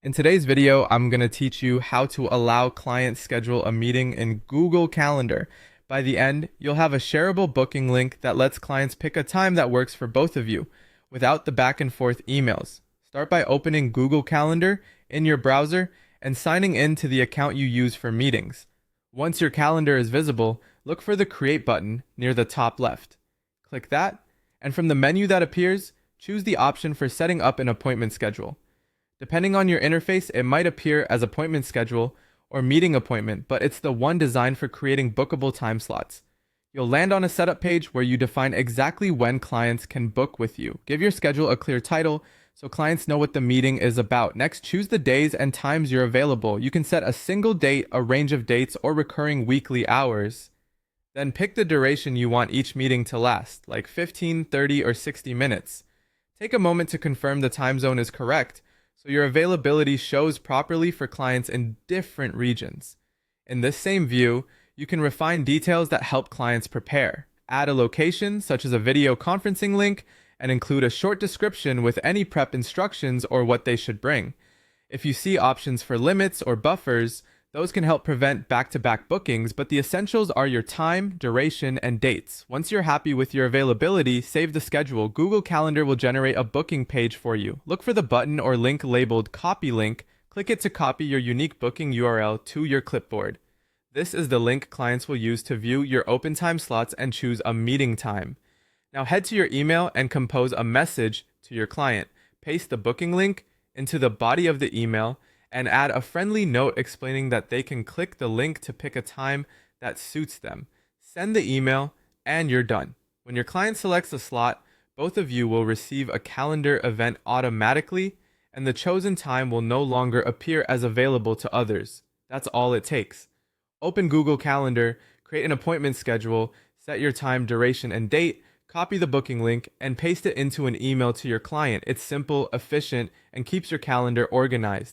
In today's video, I'm going to teach you how to allow clients schedule a meeting in Google Calendar. By the end, you'll have a shareable booking link that lets clients pick a time that works for both of you without the back and forth emails. Start by opening Google Calendar in your browser and signing in to the account you use for meetings. Once your calendar is visible, look for the Create button near the top left. Click that, and from the menu that appears, choose the option for setting up an appointment schedule. Depending on your interface, it might appear as appointment schedule or meeting appointment, but it's the one designed for creating bookable time slots. You'll land on a setup page where you define exactly when clients can book with you. Give your schedule a clear title so clients know what the meeting is about. Next, choose the days and times you're available. You can set a single date, a range of dates, or recurring weekly hours. Then pick the duration you want each meeting to last, like 15, 30, or 60 minutes. Take a moment to confirm the time zone is correct, so your availability shows properly for clients in different regions. In this same view, you can refine details that help clients prepare. Add a location, such as a video conferencing link, and include a short description with any prep instructions or what they should bring. If you see options for limits or buffers, those can help prevent back-to-back bookings, but the essentials are your time, duration, and dates. Once you're happy with your availability, save the schedule. Google Calendar will generate a booking page for you. Look for the button or link labeled Copy Link. Click it to copy your unique booking URL to your clipboard. This is the link clients will use to view your open time slots and choose a meeting time. Now head to your email and compose a message to your client. Paste the booking link into the body of the email and add a friendly note explaining that they can click the link to pick a time that suits them. Send the email, and you're done. When your client selects a slot, both of you will receive a calendar event automatically, and the chosen time will no longer appear as available to others. That's all it takes. Open Google Calendar, create an appointment schedule, set your time, duration, and date, copy the booking link, and paste it into an email to your client. It's simple, efficient, and keeps your calendar organized.